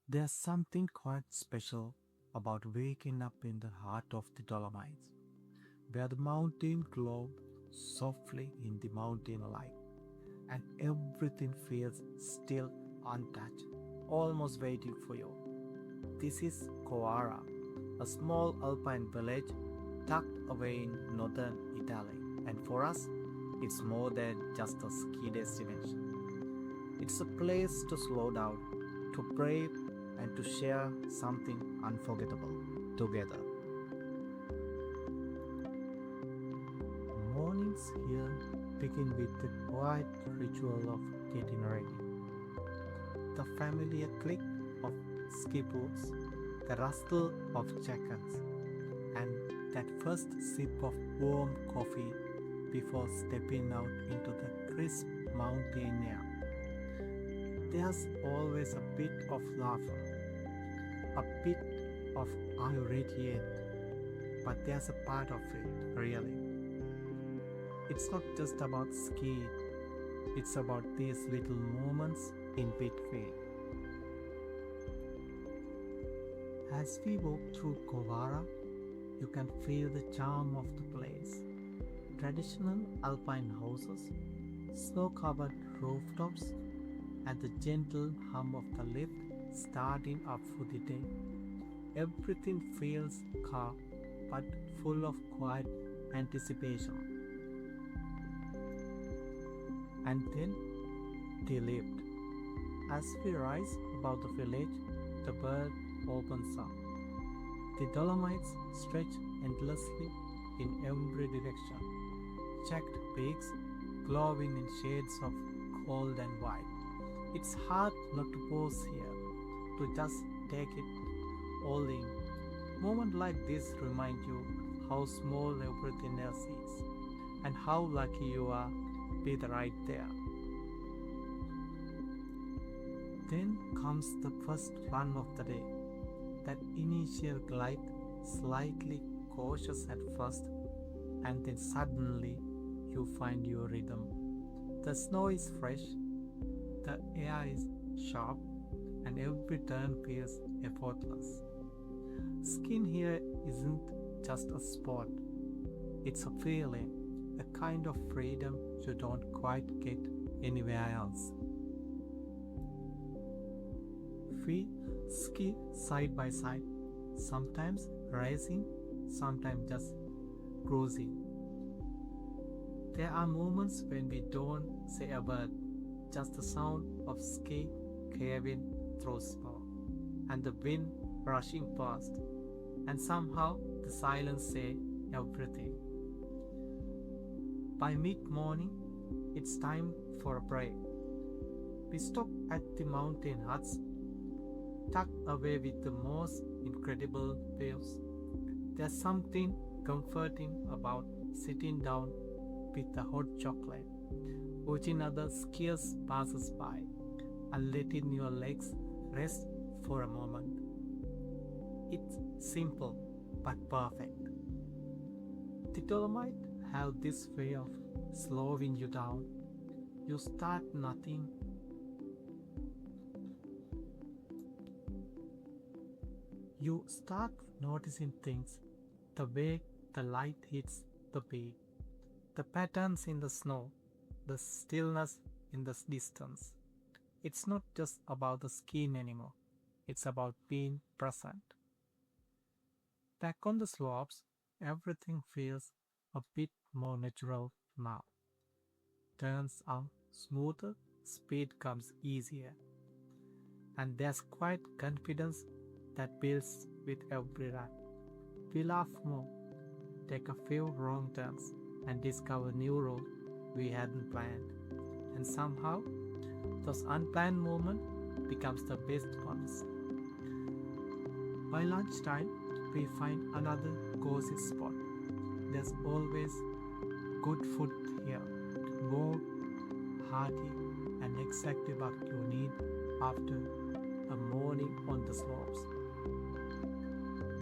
There's something quite special about waking up in the heart of the Dolomites, where the mountain glow softly in the mountain light, and everything feels still untouched, almost waiting for you. This is Corvara, a small alpine village tucked away in northern Italy, and for us, it's more than just a ski destination. It's a place to slow down, to breathe, and to share something unforgettable together. Mornings here begin with the quiet ritual of getting ready. The familiar click of ski boots, the rustle of jackets, and that first sip of warm coffee before stepping out into the crisp mountain air. There's always a bit of laughter, a bit of "Are you ready yet?" But there's a part of it, really. It's not just about skiing, it's about these little moments in between. As we walk through Corvara, you can feel the charm of the place. Traditional alpine houses, snow covered rooftops, and the gentle hum of the lift starting up for the day. Everything feels calm but full of quiet anticipation. And then they lift. As we rise above the village, the world opens up. The Dolomites stretch endlessly in every direction, jagged peaks glowing in shades of gold and white. It's hard not to pause here, to just take it all in. Moments like this remind you how small everything else is, and how lucky you are to be right there. Then comes the first run of the day. That initial glide, slightly cautious at first, and then suddenly you find your rhythm. The snow is fresh, the air is sharp, and every turn feels effortless. Skiing here isn't just a sport, it's a feeling, a kind of freedom you don't quite get anywhere else. We ski side by side, sometimes racing, sometimes just cruising. There are moments when we don't say a word, just the sound of ski caving through snow and the wind rushing past, and somehow the silence say everything. By mid-morning, it's time for a break. We stop at the mountain huts, tucked away with the most incredible views. There's something comforting about sitting down with a hot chocolate, watching other skiers passes by, and letting your legs rest for a moment. It's simple but perfect. The Dolomite have this way of slowing you down. You start nothing. You start noticing things, the way the light hits the peak, the patterns in the snow, the stillness in the distance. It's not just about the skiing anymore, it's about being present. Back on the slopes, everything feels a bit more natural now. Turns are smoother, speed comes easier, and there's quite confidence that builds with every run. We laugh more, take a few wrong turns, and discover new roads we hadn't planned. And somehow, those unplanned moments becomes the best ones. By lunchtime, we find another cozy spot. There's always good food here, warm, hearty, and exactly what you need after a morning on the slopes.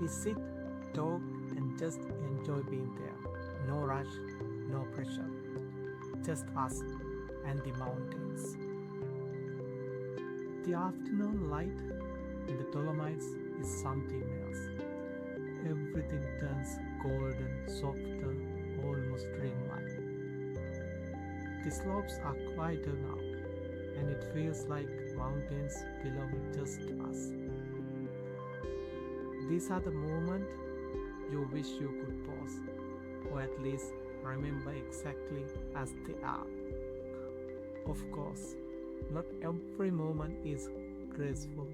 We sit, talk, and just enjoy being there. No rush, no pressure, just us and the mountains. The afternoon light in the Dolomites is something else. Everything turns golden, softer, almost dreamlike. The slopes are quieter now, and it feels like mountains belong just to us. These are the moments you wish you could pause, or at least remember exactly as they are. Of course, not every moment is graceful.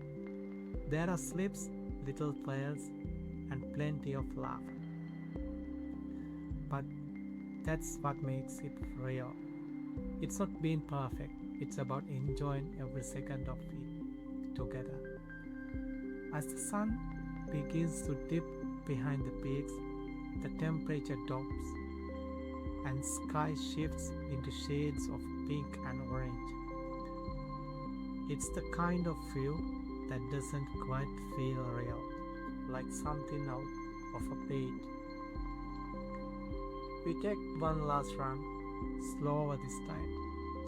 There are slips, little fails, and plenty of laughter. But that's what makes it real. It's not being perfect, it's about enjoying every second of it together. As the sun begins to dip behind the peaks, the temperature drops and sky shifts into shades of pink and orange. It's the kind of view that doesn't quite feel real, like something out of a page. We take one last run, slower this time,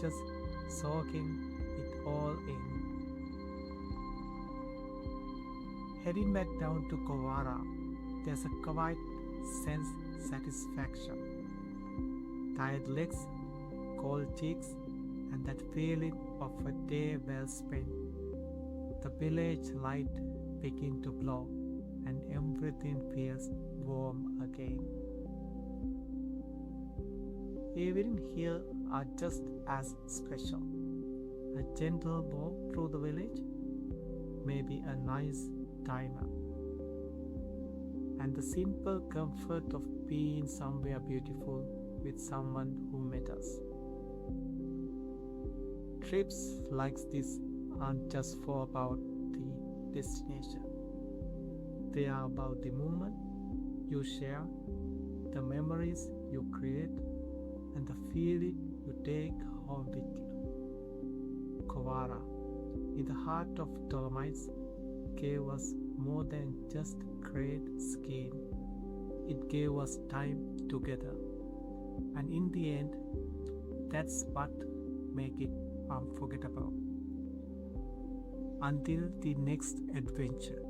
just soaking it all in. Heading back down to Corvara, there's a quiet sense satisfaction. Tired legs, cold cheeks, and that feeling of a day well spent. The village light begin to glow, and everything feels warm again. Evening here are just as special. A gentle walk through the village, maybe a nice timer, and the simple comfort of being somewhere beautiful with someone who met us. Trips like this aren't just for about the destination. They are about the moment you share, the memories you create, and the feeling you take home with you. Corvara, in the heart of Dolomites, gave us more than just great skiing. It gave us time together. And in the end, that's what make it unforgettable. Until the next adventure.